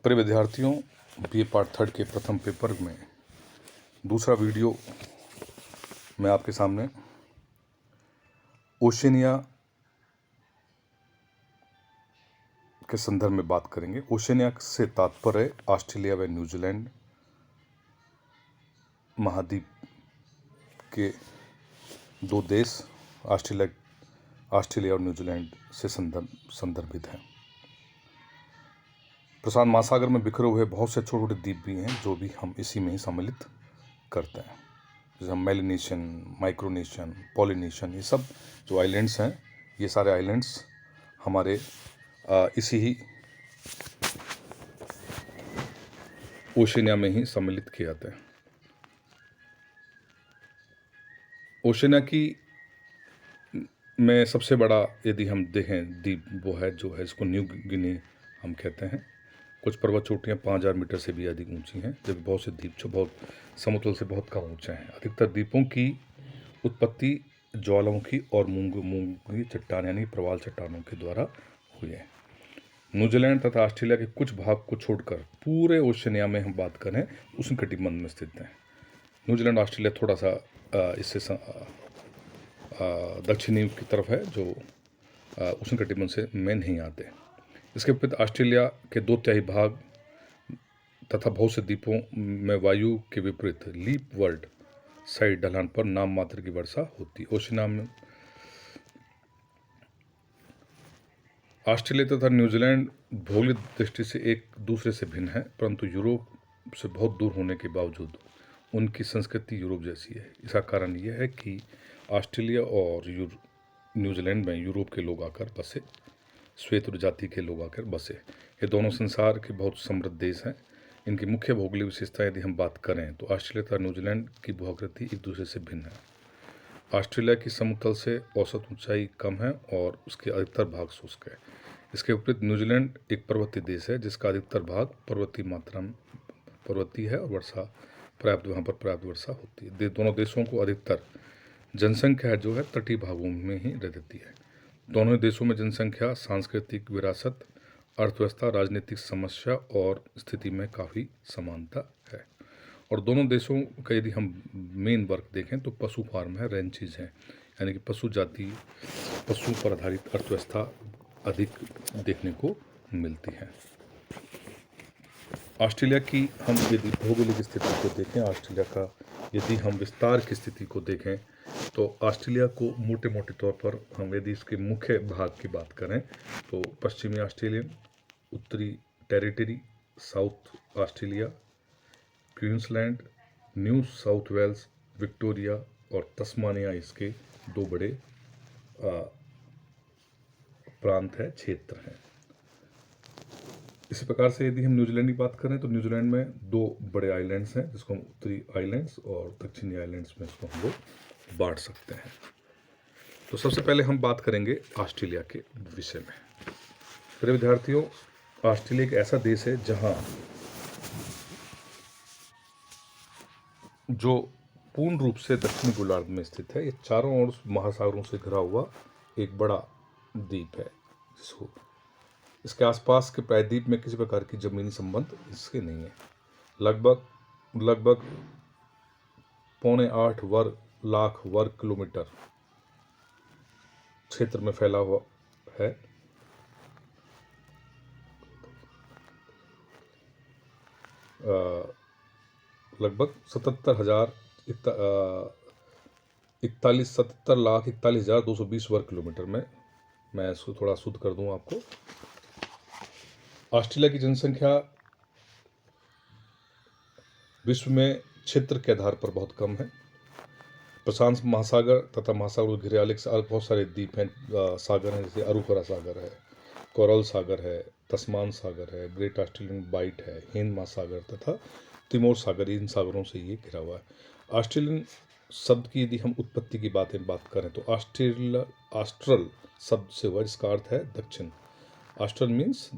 प्रिय विद्यार्थियों, BA part third के प्रथम पेपर में दूसरा वीडियो मैं आपके सामने ओशनिया के संदर्भ में बात करेंगे। ओशनिया से तात्पर्य ऑस्ट्रेलिया व न्यूजीलैंड महाद्वीप के दो देश ऑस्ट्रेलिया और न्यूजीलैंड से संदर्भित हैं। प्रशांत महासागर में बिखरे हुए बहुत से छोटे छोटे द्वीप भी हैं जो भी हम इसी में ही सम्मिलित करते हैं, जैसे हम मेलिनेशियन, माइक्रोनेशियन, पॉलिनेशियन, ये सब जो आइलैंड्स हैं, ये सारे आइलैंड्स हमारे इसी ही ओशनिया में ही सम्मिलित किए जाते हैं। ओशनिया की में सबसे बड़ा यदि हम देखें द्वीप वो है जो है इसको न्यू गिनी हम कहते हैं। कुछ पर्वत चोटियाँ 5000 मीटर से भी अधिक ऊंची हैं, जबकि बहुत से द्वीप जो बहुत समुद्र से बहुत कम ऊंचे हैं। अधिकतर द्वीपों की उत्पत्ति ज्वालामुखी और मूंगी चट्टान यानी प्रवाल चट्टानों के द्वारा हुई है। न्यूजीलैंड तथा ऑस्ट्रेलिया के कुछ भाग को छोड़कर पूरे ओशनिया में हम बात करें उष्णकटिबंध में स्थित हैं। न्यूजीलैंड ऑस्ट्रेलिया थोड़ा सा इससे दक्षिणी की तरफ है जो उष्णकटिबंध से में नहीं आते। इसके विपरीत ऑस्ट्रेलिया के 2/3 भाग तथा बहुत से द्वीपों में वायु के विपरीत लीप वर्ल्ड साइड ढलान पर नाम मात्र की वर्षा होती है। ओशनिया में ऑस्ट्रेलिया तथा न्यूजीलैंड भौगोलिक दृष्टि से एक दूसरे से भिन्न है, परंतु यूरोप से बहुत दूर होने के बावजूद उनकी संस्कृति यूरोप जैसी है। इसका कारण यह है कि ऑस्ट्रेलिया और न्यूजीलैंड में यूरोप के लोग आकर बसे, श्वेत जाति के लोग आकर बसे। ये दोनों संसार के बहुत समृद्ध देश हैं। इनकी मुख्य भौगोलिक विशेषता यदि हम बात करें तो ऑस्ट्रेलिया तथा न्यूजीलैंड की भूआकृति एक दूसरे से भिन्न है। ऑस्ट्रेलिया की समुद्र तल से औसत ऊंचाई कम है और उसके अधिकतर भाग शुष्क है। इसके विपरीत न्यूजीलैंड एक पर्वतीय देश है जिसका अधिकतर भाग पर्वतीय है और वहाँ पर पर्याप्त वर्षा होती है। दोनों देशों को अधिकतर जनसंख्या जो है तटीय भागों में ही रहती है। दोनों देशों में जनसंख्या, सांस्कृतिक विरासत, अर्थव्यवस्था, राजनीतिक समस्या और स्थिति में काफ़ी समानता है। और दोनों देशों का यदि हम मेन वर्क देखें तो पशु फार्म है, रैंचेज हैं, यानी कि पशु पर आधारित अर्थव्यवस्था अधिक देखने को मिलती है। ऑस्ट्रेलिया की हम यदि भौगोलिक स्थिति को देखें, ऑस्ट्रेलिया का यदि हम विस्तार की स्थिति को देखें तो ऑस्ट्रेलिया को मोटे मोटे तौर पर हम यदि इसके मुख्य भाग की बात करें तो पश्चिमी ऑस्ट्रेलियन, उत्तरी territory, south Australia, Queensland, New South Wales, Victoria और तस्मानिया इसके दो बड़े प्रांत हैं, क्षेत्र हैं। इसी प्रकार से यदि हम न्यूजीलैंड की बात करें तो न्यूजीलैंड में दो बड़े आइलैंड्स हैं जिसको हम उत्तरी आइलैंड्स और दक्षिणी आइलैंड्स में इसको हम लोग बांट सकते हैं। तो सबसे पहले हम बात करेंगे ऑस्ट्रेलिया के विषय में। प्रिय विद्यार्थियों, ऑस्ट्रेलिया एक ऐसा देश है जहां जो पूर्ण रूप से दक्षिणी गोलार्ध में स्थित है। ये चारों ओर महासागरों से घिरा हुआ एक बड़ा द्वीप है। इसके आसपास के प्रायद्वीप में किसी प्रकार की जमीनी संबंध इसके नहीं है। लगभग 7.25 लाख वर्ग किलोमीटर क्षेत्र में फैला हुआ है। लगभग 77,41,220 वर्ग किलोमीटर में, मैं इसको थोड़ा शुद्ध कर दूं आपको। ऑस्ट्रेलिया की जनसंख्या विश्व में क्षेत्र के आधार पर बहुत कम है। प्रशांत महासागर तथा महासागर घिरे आलेख से बहुत सारे द्वीप हैं, सागर हैं, जैसे अरुफरा सागर है, कोरल सागर है, तस्मान सागर है, ग्रेट ऑस्ट्रेलियन बाइट है, हिंद महासागर तथा तिमोर सागर, इन सागरों से ये घिरा हुआ है। ऑस्ट्रेलियन शब्द की यदि हम उत्पत्ति की बात करें तो ऑस्ट्रल शब्द से हुआ, जिसका अर्थ है दक्षिण। ऑस्ट्रल मीन्स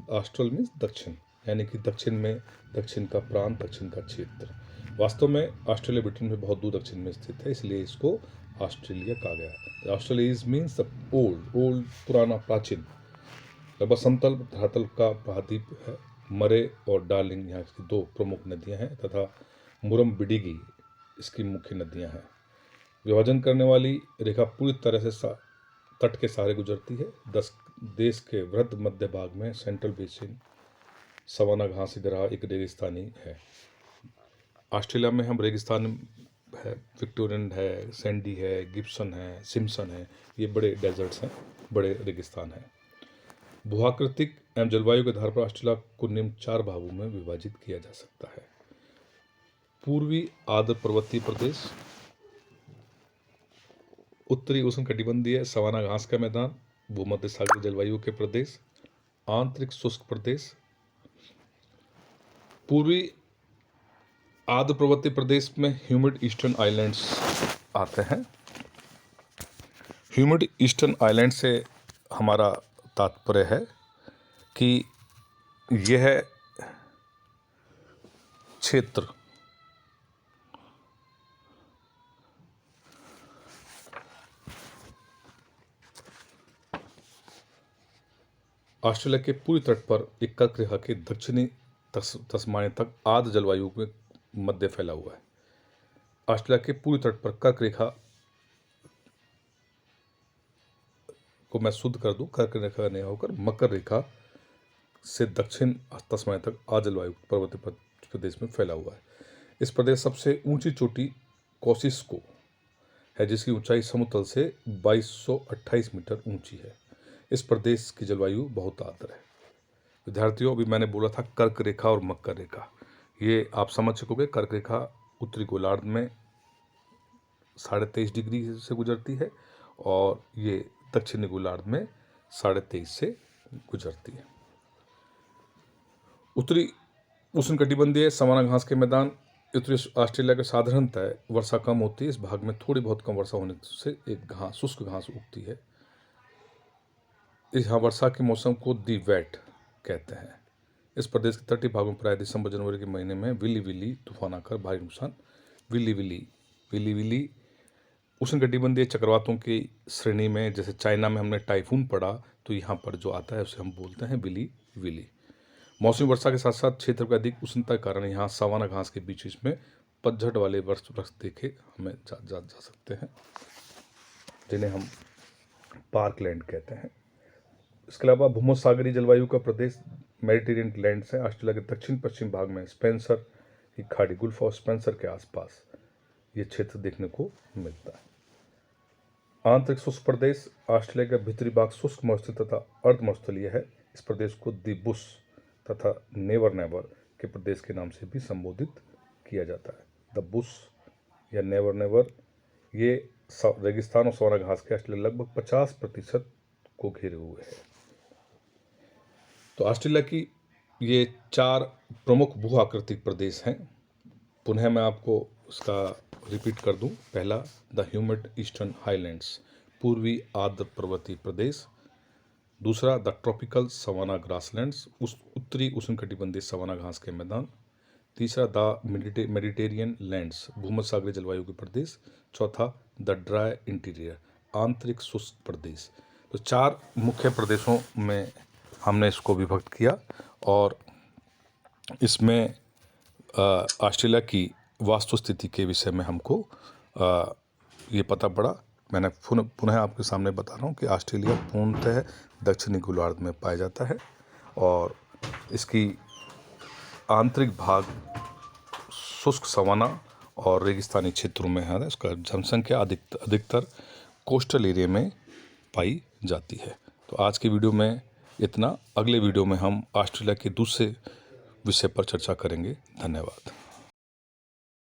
दक्षिण, यानी कि दक्षिण में दक्षिण का प्रांत, दक्षिण का क्षेत्र। वास्तव में ऑस्ट्रेलिया ब्रिटेन में बहुत दूर दक्षिण में स्थित है, इसलिए इसको ऑस्ट्रेलिया कहा गया। ऑस्ट्रेलिया मीन्स द ओल्ड, पुराना, प्राचीन, लगभग समतल धरातल का महाद्वीप है मरे और डार्लिंग यहाँ की दो प्रमुख नदियाँ हैं तथा मुरम-बिडिगी इसकी मुख्य नदियाँ हैं। विभाजन करने वाली रेखा पूरी तरह से तट के सहारे गुजरती है। देश के वृहद मध्य भाग में सेंट्रल बेसिन सवाना घास से घिरा एक रेगिस्तानी है। ऑस्ट्रेलिया में हम रेगिस्तान है, विक्टोरियन है, सैंडी है, गिब्सन है, सिम्पसन है, ये बड़े डेजर्ट्स हैं, बड़े रेगिस्तान हैं। भूआकृतिक एवं जलवायु के आधार पर ऑस्ट्रेलिया को निम्न 4 भागों में विभाजित किया जा सकता है। पूर्वी आर्द्र पर्वतीय प्रदेश, उत्तरी उष्णकटिबंधीय सवाना घास का मैदान, भूमध्य सागरीय जलवायु के प्रदेश, आंतरिक शुष्क प्रदेश। पूर्वी आर्द्र पर्वतीय प्रदेश में ह्यूमिड ईस्टर्न आइलैंड्स आते हैं। ह्यूमिड ईस्टर्न आइलैंड से हमारा तात्पर्य है कि यह क्षेत्र ऑस्ट्रेलिया के पूर्वी तट पर एक कर्क रेखा के दक्षिणी तस्मानिया तक आर्द्र जलवायु के मध्य फैला हुआ है। ऑस्ट्रेलिया के पूर्वी तट पर कर्क रेखा को मैं शुद्ध कर दूं, कर्क रेखा नहीं होकर मकर रेखा से दक्षिण तस्मानिया तक आर्द्र जलवायु पर्वतीय प्रदेश में फैला हुआ है। इस प्रदेश सबसे ऊंची चोटी कोसिस्को है, जिसकी ऊंचाई समुद्र तल से 2228 मीटर ऊंची है। इस प्रदेश की जलवायु बहुत आर्द्र है। विद्यार्थियों, अभी मैंने बोला था कर्क रेखा और मकर रेखा, ये आप समझ सकोगे। कर्क रेखा उत्तरी गोलार्ध में 23.5 डिग्री से गुजरती है और ये दक्षिणी गोलार्ध में 23.5 से गुजरती है। उत्तरी उष्णकटिबंधीय सवाना घास के मैदान उत्तरी ऑस्ट्रेलिया के साधारणतः वर्षा कम होती है। इस भाग में थोड़ी बहुत कम वर्षा होने से एक शुष्क घास उगती है। यहाँ वर्षा के मौसम को दी वेट कहते हैं। इस प्रदेश के तटीय भागों में प्राय दिसंबर जनवरी के महीने में विली विली तूफान आकर भारी नुकसान। विली विली उष्णकटिबंधीय चक्रवातों की श्रेणी में, जैसे चाइना में हमने टाइफून पढ़ा, तो यहाँ पर जो आता है उसे हम बोलते हैं विली विली। मौसमी वर्षा के साथ साथ क्षेत्र का अधिक उष्णता के कारण यहाँ सवाना घास के बीच में पतझड़ वाले वृक्ष देखे हमें जा सकते हैं, जिन्हें हम पार्कलैंड कहते हैं। इसके अलावा भूमध्य सागरीय जलवायु का प्रदेश मेडिटेरियन लैंड्स है। ऑस्ट्रेलिया के दक्षिण पश्चिम भाग में स्पेंसर की खाड़ी, गुल्फ ऑफ स्पेंसर के आसपास ये क्षेत्र देखने को मिलता है। आंतरिक शुष्क प्रदेश, ऑस्ट्रेलिया का भीतरी भाग शुष्क मरुस्थलीय तथा अर्धमरुस्थलीय है। इस प्रदेश को दी बुश तथा नेवर के प्रदेश के नाम से भी संबोधित किया जाता है। द बुश या नेवर ये रेगिस्तान और सवाना घास के ऑस्ट्रेलिया लगभग 50% को घेरे हुए है। तो ऑस्ट्रेलिया की ये 4 प्रमुख भू आकृतिक प्रदेश हैं। पुनः मैं आपको उसका रिपीट कर दूं। पहला, द ह्यूमिड ईस्टर्न हाईलैंड्स, पूर्वी आर्द्र पर्वतीय प्रदेश। दूसरा, द ट्रॉपिकल सवाना ग्रासलैंड्स, उत्तरी उष्णकटिबंधीय सवाना घास के मैदान। तीसरा, द मेडिटेरियन लैंड्स, भूमध्य सागरीय जलवायु के प्रदेश। चौथा, द ड्राई इंटीरियर, आंतरिक शुष्क प्रदेश। तो 4 मुख्य प्रदेशों में हमने इसको विभक्त किया और इसमें ऑस्ट्रेलिया की वास्तु स्थिति के विषय में हमको ये पता पड़ा। मैंने पुनः आपके सामने बता रहा हूँ कि ऑस्ट्रेलिया पूर्णतः दक्षिणी गोलार्ध में पाया जाता है और इसकी आंतरिक भाग शुष्क सवाना और रेगिस्तानी क्षेत्रों में है। इसका जनसंख्या अधिकतर कोस्टल एरिया में पाई जाती है। तो आज की वीडियो में इतना। अगले वीडियो में हम ऑस्ट्रेलिया के दूसरे विषय पर चर्चा करेंगे। धन्यवाद।